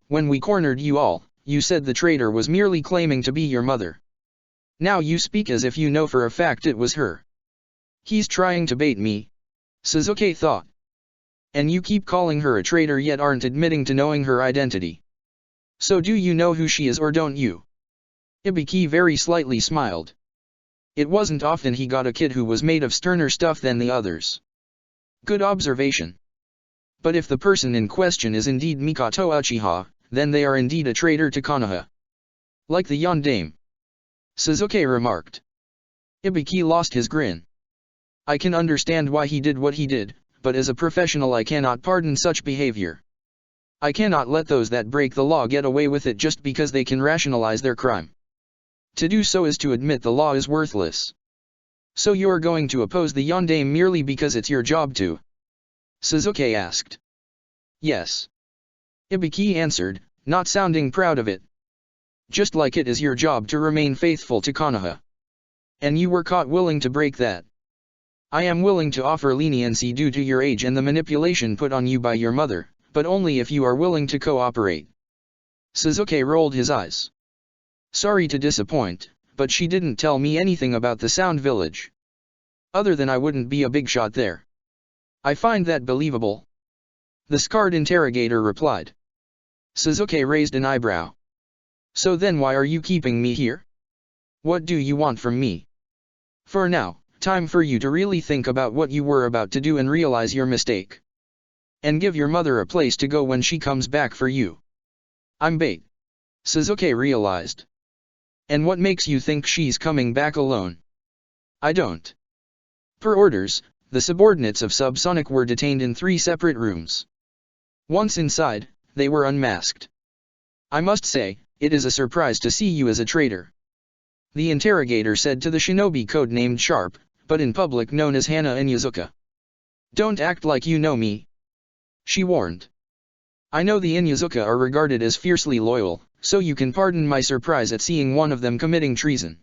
When we cornered you all, you said the traitor was merely claiming to be your mother. Now you speak as if you know for a fact it was her. He's trying to bait me, Sasuke thought. And you keep calling her a traitor yet aren't admitting to knowing her identity. So do you know who she is or don't you? Ibiki very slightly smiled. It wasn't often he got a kid who was made of sterner stuff than the others. Good observation. But if the person in question is indeed Mikoto Uchiha, then they are indeed a traitor to Konoha. Like the Yondaime, Sasuke remarked. Ibiki lost his grin. I can understand why he did what he did, but as a professional I cannot pardon such behavior. I cannot let those that break the law get away with it just because they can rationalize their crime. To do so is to admit the law is worthless. So you are going to oppose the Yondaime merely because it's your job to? Sasuke asked. Yes. Ibiki answered, not sounding proud of it. Just like it is your job to remain faithful to Konoha. And you were caught willing to break that. I am willing to offer leniency due to your age and the manipulation put on you by your mother, but only if you are willing to cooperate. Sasuke rolled his eyes. Sorry to disappoint, but she didn't tell me anything about the Sound Village. Other than I wouldn't be a big shot there. I find that believable. The scarred interrogator replied. Sasuke raised an eyebrow. So then why are you keeping me here? What do you want from me? For now, time for you to really think about what you were about to do and realize your mistake. And give your mother a place to go when she comes back for you. I'm bait. Sasuke realized. And what makes you think she's coming back alone? I don't. Per orders, the subordinates of Subsonic were detained in 3 separate rooms. Once inside, they were unmasked. I must say, it is a surprise to see you as a traitor. The interrogator said to the shinobi codenamed Sharp, but in public known as Hana Inyazuka. "Don't act like you know me," she warned. "I know the Inyazuka are regarded as fiercely loyal, so you can pardon my surprise at seeing one of them committing treason.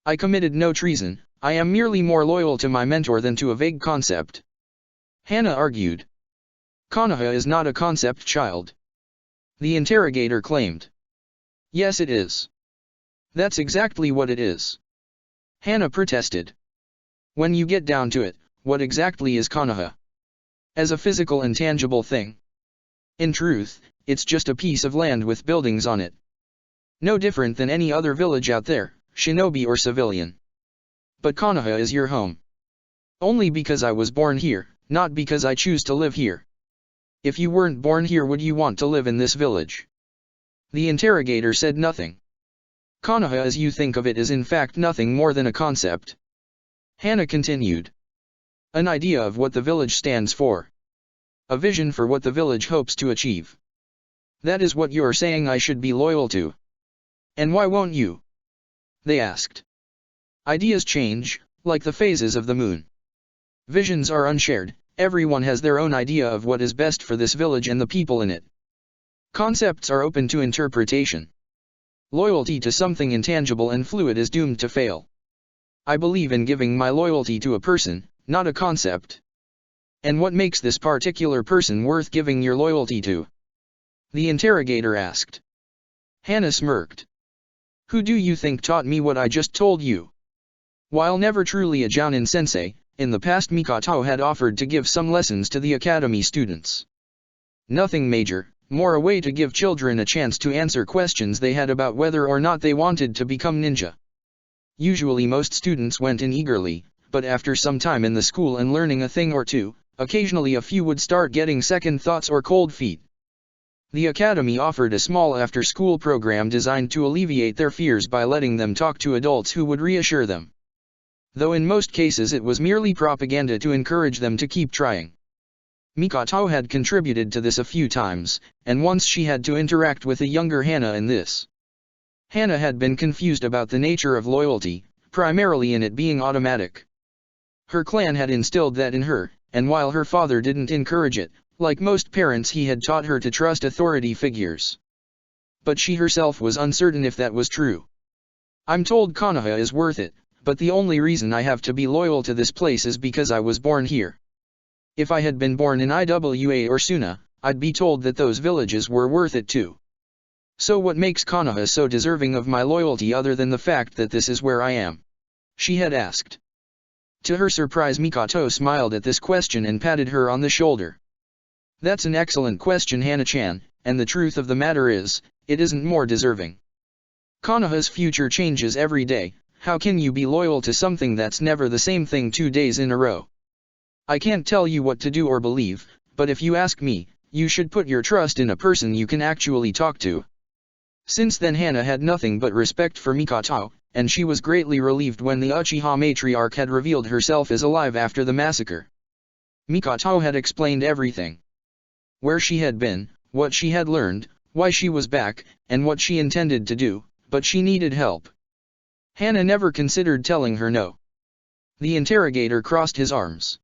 I committed no treason, I am merely more loyal to my mentor than to a vague concept," Hana argued. "Konoha is not a concept, child," the interrogator claimed. "Yes, it is. That's exactly what it is," Hana protested. "When you get down to it, what exactly is Konoha? As a physical and tangible thing? In truth, it's just a piece of land with buildings on it. No different than any other village out there, shinobi or civilian. But Konoha is your home. Only because I was born here, not because I choose to live here. If you weren't born here, would you want to live in this village?" The interrogator said nothing. "Konoha as you think of it is in fact nothing more than a concept," Hana continued. "An idea of what the village stands for. A vision for what the village hopes to achieve. That is what you're saying I should be loyal to. And why won't you?" they asked. "Ideas change, like the phases of the moon. Visions are unshared, everyone has their own idea of what is best for this village and the people in it. Concepts are open to interpretation. Loyalty to something intangible and fluid is doomed to fail. I believe in giving my loyalty to a person, not a concept." "And what makes this particular person worth giving your loyalty to?" the interrogator asked. Hana smirked. "Who do you think taught me what I just told you?" While never truly a Jounin sensei, in the past Mikoto had offered to give some lessons to the academy students. Nothing major, more a way to give children a chance to answer questions they had about whether or not they wanted to become ninja. Usually most students went in eagerly, but after some time in the school and learning a thing or two, occasionally a few would start getting second thoughts or cold feet. The academy offered a small after-school program designed to alleviate their fears by letting them talk to adults who would reassure them. Though in most cases it was merely propaganda to encourage them to keep trying. Mikoto had contributed to this a few times, and once she had to interact with a younger Hana in this. Hana had been confused about the nature of loyalty, primarily in it being automatic. Her clan had instilled that in her, and while her father didn't encourage it, like most parents he had taught her to trust authority figures. But she herself was uncertain if that was true. "I'm told Konoha is worth it, but the only reason I have to be loyal to this place is because I was born here. If I had been born in Iwa or Suna, I'd be told that those villages were worth it too. So what makes Konoha so deserving of my loyalty other than the fact that this is where I am?" she had asked. To her surprise Mikoto smiled at this question and patted her on the shoulder. "That's an excellent question, Hana-chan, and the truth of the matter is, it isn't more deserving. Konoha's future changes every day, how can you be loyal to something that's never the same thing 2 days in a row? I can't tell you what to do or believe, but if you ask me, you should put your trust in a person you can actually talk to." Since then Hana had nothing but respect for Mikoto, and she was greatly relieved when the Uchiha matriarch had revealed herself as alive after the massacre. Mikoto had explained everything. Where she had been, what she had learned, why she was back, and what she intended to do, but she needed help. Hana never considered telling her no. The interrogator crossed his arms.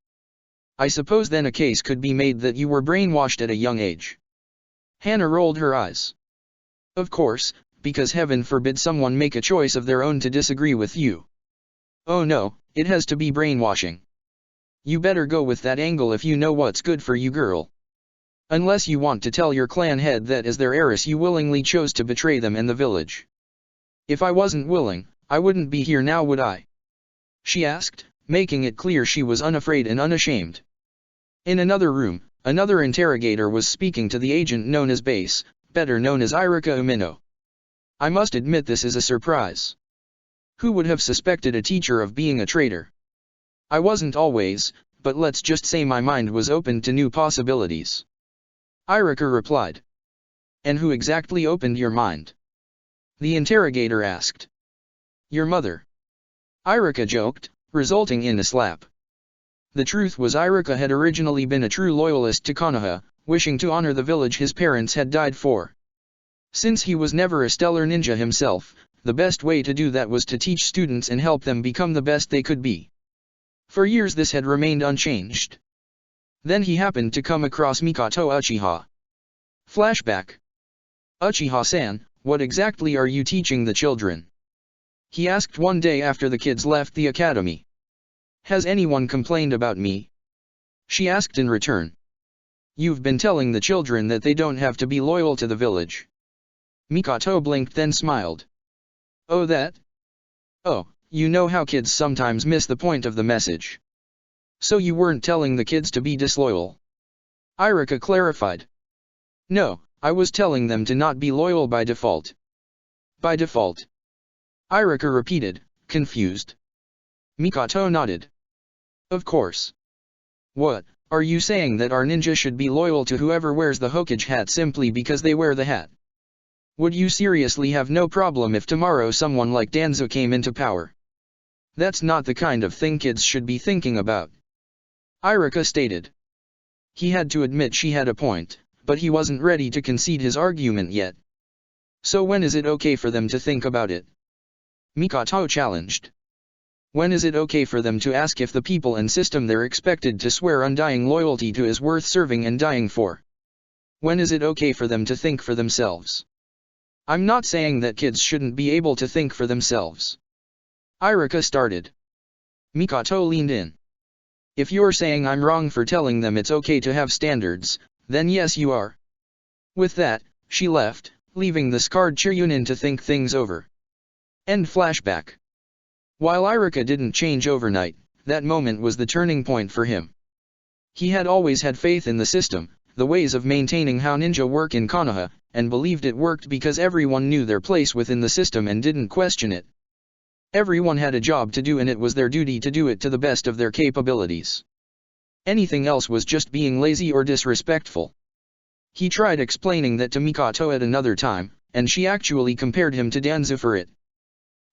"I suppose then a case could be made that you were brainwashed at a young age." Hana rolled her eyes. "Of course, because heaven forbid someone make a choice of their own to disagree with you. Oh no, it has to be brainwashing. You better go with that angle if you know what's good for you, girl. Unless you want to tell your clan head that as their heiress you willingly chose to betray them and the village." "If I wasn't willing, I wouldn't be here now, would I?" she asked, making it clear she was unafraid and unashamed. In another room, another interrogator was speaking to the agent known as Base, better known as Irika Umino. "I must admit this is a surprise. Who would have suspected a teacher of being a traitor? I wasn't always, but let's just say my mind was open to new possibilities," Irika replied. "And who exactly opened your mind?" the interrogator asked. "Your mother," Irika joked, resulting in a slap. The truth was Irika had originally been a true loyalist to Konoha, wishing to honor the village his parents had died for. Since he was never a stellar ninja himself, the best way to do that was to teach students and help them become the best they could be. For years this had remained unchanged. Then he happened to come across Mikoto Uchiha. Flashback. Uchiha-san, what exactly are you teaching the children? He asked one day after the kids left the academy. Has anyone complained about me? She asked in return. You've been telling the children that they don't have to be loyal to the village. Mikoto blinked then smiled. Oh that? Oh, you know how kids sometimes miss the point of the message. So you weren't telling the kids to be disloyal? Irika clarified. No, I was telling them to not be loyal by default. By default? Irika repeated, confused. Mikoto nodded. Of course. What, are you saying that our ninja should be loyal to whoever wears the Hokage hat simply because they wear the hat? Would you seriously have no problem if tomorrow someone like Danzo came into power? That's not the kind of thing kids should be thinking about. Irika stated. He had to admit she had a point, but he wasn't ready to concede his argument yet. So when is it okay for them to think about it? Mikoto challenged. When is it okay for them to ask if the people and system they're expected to swear undying loyalty to is worth serving and dying for? When is it okay for them to think for themselves? I'm not saying that kids shouldn't be able to think for themselves. Irika started. Mikoto leaned in. If you're saying I'm wrong for telling them it's okay to have standards, then yes you are. With that, she left, leaving the scarred Chiryunin to think things over. End flashback. While Irika didn't change overnight, that moment was the turning point for him. He had always had faith in the system, the ways of maintaining how ninja work in Konoha, and believed it worked because everyone knew their place within the system and didn't question it. Everyone had a job to do and it was their duty to do it to the best of their capabilities. Anything else was just being lazy or disrespectful. He tried explaining that to Mikoto at another time, and she actually compared him to Danzo for it.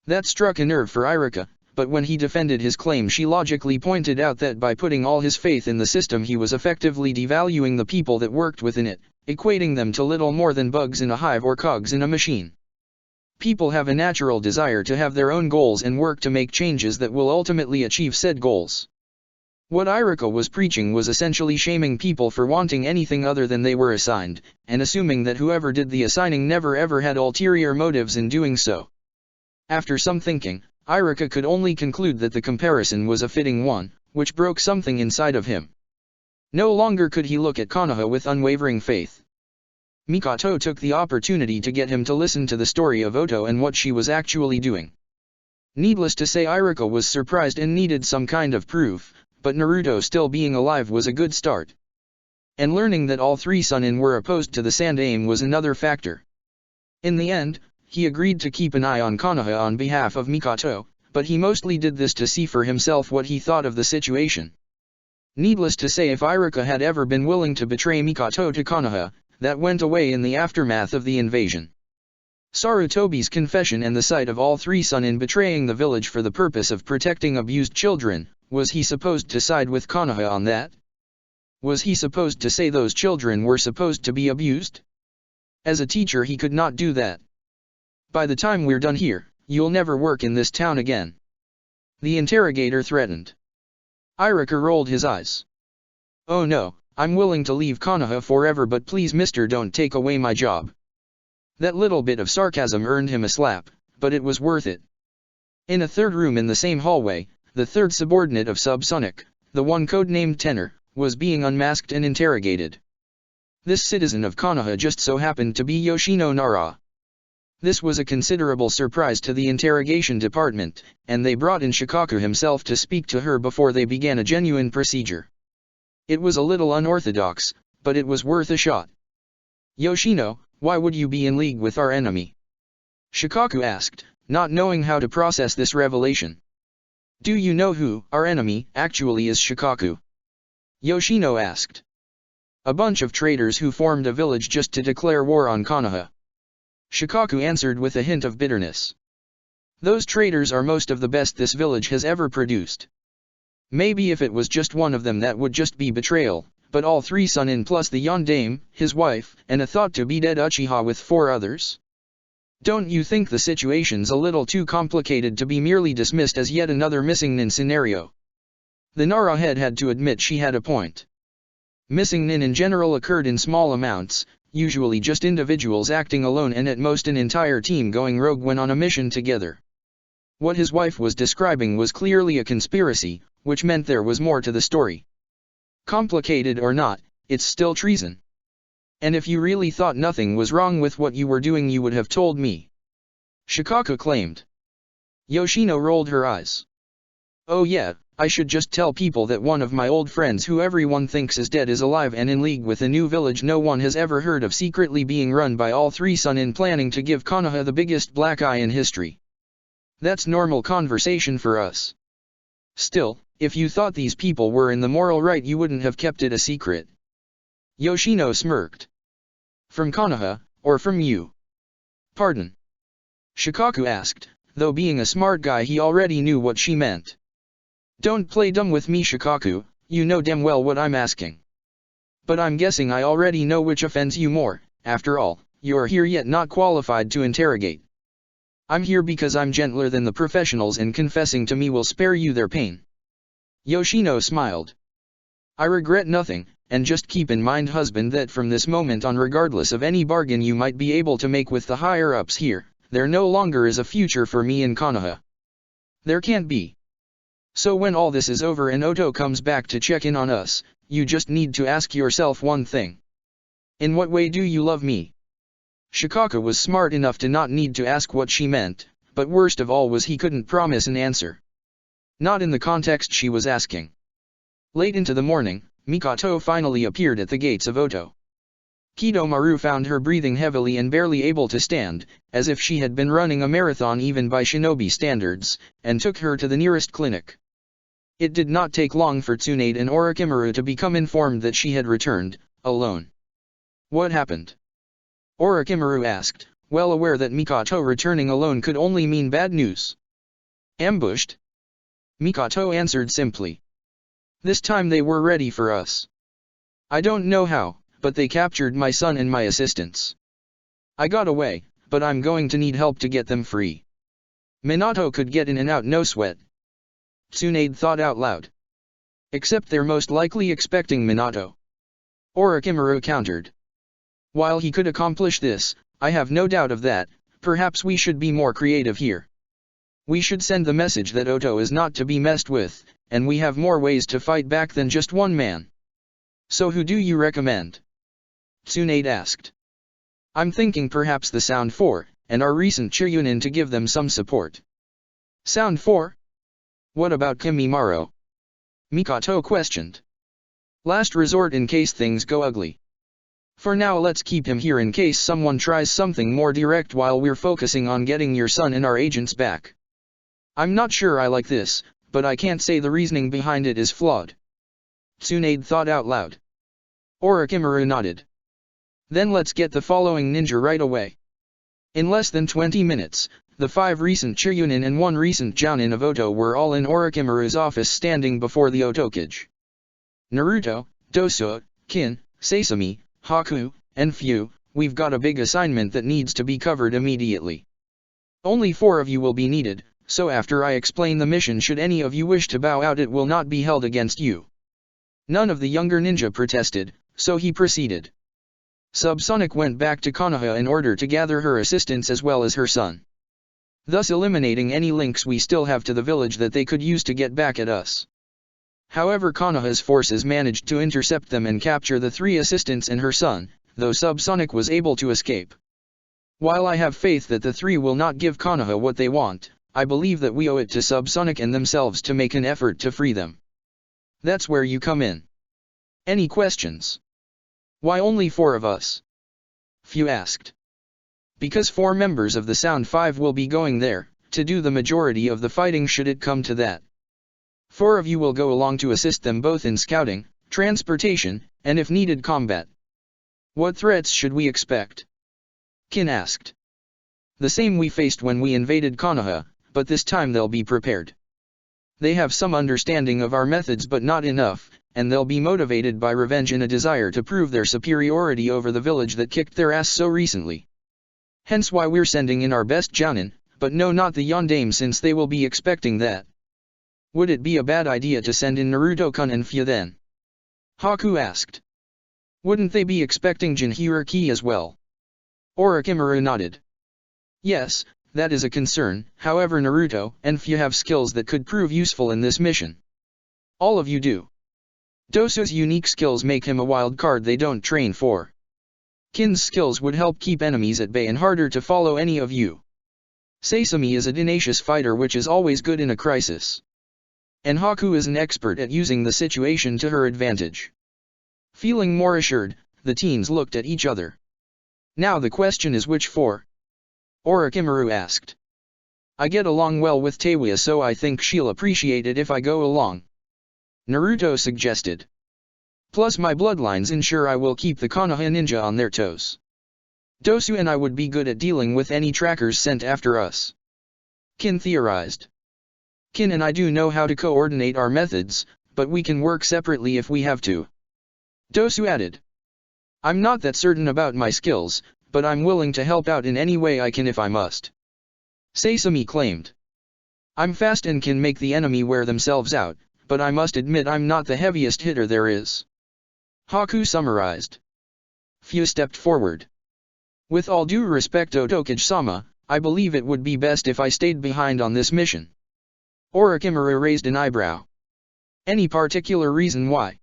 That struck a nerve for Irika, but when he defended his claim she logically pointed out that by putting all his faith in the system he was effectively devaluing the people that worked within it, equating them to little more than bugs in a hive or cogs in a machine. People have a natural desire to have their own goals and work to make changes that will ultimately achieve said goals. What Irika was preaching was essentially shaming people for wanting anything other than they were assigned, and assuming that whoever did the assigning never ever had ulterior motives in doing so. After some thinking, Irika could only conclude that the comparison was a fitting one, which broke something inside of him. No longer could he look at Konoha with unwavering faith. Mikoto took the opportunity to get him to listen to the story of Oto and what she was actually doing. Needless to say Irika was surprised and needed some kind of proof, but Naruto still being alive was a good start. And learning that all three Sannin were opposed to the Sandaime was another factor. In the end, he agreed to keep an eye on Konoha on behalf of Mikoto, but he mostly did this to see for himself what he thought of the situation. Needless to say if Irika had ever been willing to betray Mikoto to Konoha, that went away in the aftermath of the invasion. Sarutobi's confession and the sight of all three Sannin betraying the village for the purpose of protecting abused children, was he supposed to side with Konoha on that? Was he supposed to say those children were supposed to be abused? As a teacher he could not do that. By the time we're done here, you'll never work in this town again. The interrogator threatened. Irika rolled his eyes. Oh no, I'm willing to leave Konoha forever but please mister don't take away my job. That little bit of sarcasm earned him a slap, but it was worth it. In a third room in the same hallway, the third subordinate of Subsonic, the one codenamed Tenor, was being unmasked and interrogated. This citizen of Konoha just so happened to be Yoshino Nara. This was a considerable surprise to the interrogation department, and they brought in Shikaku himself to speak to her before they began a genuine procedure. It was a little unorthodox, but it was worth a shot. Yoshino, why would you be in league with our enemy? Shikaku asked, not knowing how to process this revelation. Do you know who our enemy actually is? Shikaku? Yoshino asked. A bunch of traitors who formed a village just to declare war on Konoha. Shikaku answered with a hint of bitterness. Those traitors are most of the best this village has ever produced. Maybe if it was just one of them that would just be betrayal, but all three Sannin plus the Yondaime, his wife, and a thought to be dead Uchiha with 4 others? Don't you think the situation's a little too complicated to be merely dismissed as yet another missing nin scenario? The Nara head had to admit she had a point. Missing nin in general occurred in small amounts, usually just individuals acting alone and at most an entire team going rogue when on a mission together. What his wife was describing was clearly a conspiracy, which meant there was more to the story. Complicated or not, it's still treason. And if you really thought nothing was wrong with what you were doing, you would have told me. Shikako claimed. Yoshino rolled her eyes. Oh yeah, I should just tell people that one of my old friends who everyone thinks is dead is alive and in league with a new village no one has ever heard of, secretly being run by all three Sunin, planning to give Konoha the biggest black eye in history. That's normal conversation for us. Still, if you thought these people were in the moral right, you wouldn't have kept it a secret. Yoshino smirked. From Konoha, or from you? Pardon? Shikaku asked, though being a smart guy he already knew what she meant. Don't play dumb with me, Shikaku, you know damn well what I'm asking. But I'm guessing I already know which offends you more. After all, you're here yet not qualified to interrogate. I'm here because I'm gentler than the professionals and confessing to me will spare you their pain. Yoshino smiled. I regret nothing, and just keep in mind, husband, that from this moment on, regardless of any bargain you might be able to make with the higher-ups here, there no longer is a future for me in Konoha. There can't be. So when all this is over and Oto comes back to check in on us, you just need to ask yourself one thing. In what way do you love me? Shikako was smart enough to not need to ask what she meant, but worst of all was he couldn't promise an answer. Not in the context she was asking. Late into the morning, Mikoto finally appeared at the gates of Oto. Kidomaru found her breathing heavily and barely able to stand, as if she had been running a marathon even by shinobi standards, and took her to the nearest clinic. It did not take long for Tsunade and Orochimaru to become informed that she had returned, alone. What happened? Orochimaru asked, well aware that Mikoto returning alone could only mean bad news. Ambushed? Mikoto answered simply. This time they were ready for us. I don't know how, but they captured my son and my assistants. I got away, but I'm going to need help to get them free. Minato could get in and out no sweat. Tsunade thought out loud. Except they're most likely expecting Minato. Orochimaru countered. While he could accomplish this, I have no doubt of that, perhaps we should be more creative here. We should send the message that Oto is not to be messed with, and we have more ways to fight back than just one man. So who do you recommend? Tsunade asked. I'm thinking perhaps the Sound 4, and our recent Chiryunin to give them some support. Sound 4? What about Kimimaro? Mikoto questioned. Last resort in case things go ugly. For now let's keep him here in case someone tries something more direct while we're focusing on getting your son and our agents back. I'm not sure I like this, but I can't say the reasoning behind it is flawed. Tsunade thought out loud. Orochimaru nodded. Then let's get the following ninja right away. In less than 20 minutes, the 5 recent Chiryunin and 1 recent Jounin of Oto were all in Orochimaru's office standing before the Otokage. Naruto, Dosuo, Kin, Sasami, Haku, and Fu, we've got a big assignment that needs to be covered immediately. Only 4 of you will be needed, so after I explain the mission, should any of you wish to bow out, it will not be held against you. None of the younger ninja protested, so he proceeded. Subsonic went back to Konoha in order to gather her assistants as well as her son. Thus eliminating any links we still have to the village that they could use to get back at us. However, Konoha's forces managed to intercept them and capture the 3 assistants and her son, though Subsonic was able to escape. While I have faith that the 3 will not give Konoha what they want, I believe that we owe it to Subsonic and themselves to make an effort to free them. That's where you come in. Any questions? Why only 4 of us? Fu asked. Because 4 members of the Sound 5 will be going there, to do the majority of the fighting should it come to that. 4 of you will go along to assist them both in scouting, transportation, and if needed combat. What threats should we expect? Kin asked. The same we faced when we invaded Konoha, but this time they'll be prepared. They have some understanding of our methods but not enough, and they'll be motivated by revenge and a desire to prove their superiority over the village that kicked their ass so recently. Hence why we're sending in our best jounin, but no, not the yondaime, since they will be expecting that. Would it be a bad idea to send in Naruto-kun and Fya then? Haku asked. Wouldn't they be expecting Jinhiriki as well? Orochimaru nodded. Yes, that is a concern, however Naruto and Fya have skills that could prove useful in this mission. All of you do. Dosu's unique skills make him a wild card they don't train for. Kin's skills would help keep enemies at bay and harder to follow any of you. Sasami is a tenacious fighter which is always good in a crisis. And Haku is an expert at using the situation to her advantage. Feeling more assured, the teens looked at each other. Now the question is which four? Orochimaru asked. I get along well with Teiwa, so I think she'll appreciate it if I go along. Naruto suggested. Plus my bloodlines ensure I will keep the Konoha ninja on their toes. Dosu and I would be good at dealing with any trackers sent after us. Kin theorized. Kin and I do know how to coordinate our methods, but we can work separately if we have to. Dosu added. I'm not that certain about my skills, but I'm willing to help out in any way I can if I must. Sasami claimed. I'm fast and can make the enemy wear themselves out, but I must admit I'm not the heaviest hitter there is. Haku summarized. Fya stepped forward. With all due respect, Otokage-sama, I believe it would be best if I stayed behind on this mission. Orochimaru raised an eyebrow. Any particular reason why?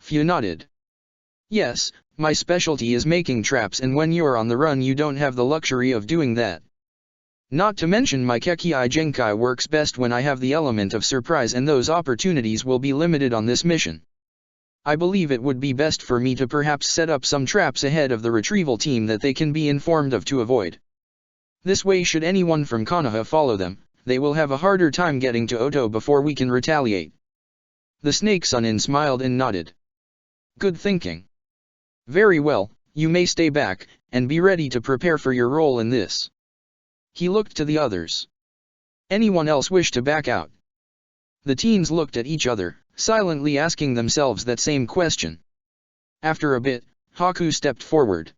Fya nodded. Yes, my specialty is making traps, and when you're on the run you don't have the luxury of doing that. Not to mention my Kekkei Genkai works best when I have the element of surprise, and those opportunities will be limited on this mission. I believe it would be best for me to perhaps set up some traps ahead of the retrieval team that they can be informed of to avoid. This way, should anyone from Konoha follow them, they will have a harder time getting to Oto before we can retaliate. The Snake Sunin smiled and nodded. Good thinking. Very well, you may stay back, and be ready to prepare for your role in this. He looked to the others. Anyone else wish to back out? The teens looked at each other, silently asking themselves that same question. After a bit, Haku stepped forward.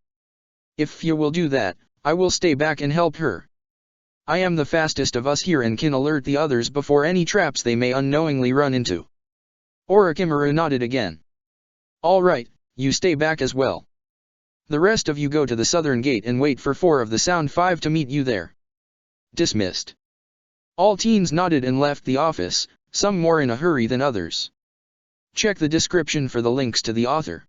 If Fya will do that, I will stay back and help her. I am the fastest of us here and can alert the others before any traps they may unknowingly run into. Orochimaru nodded again. All right, you stay back as well. The rest of you go to the southern gate and wait for 4 of the Sound 5 to meet you there. Dismissed. All teens nodded and left the office, some more in a hurry than others. Check the description for the links to the author.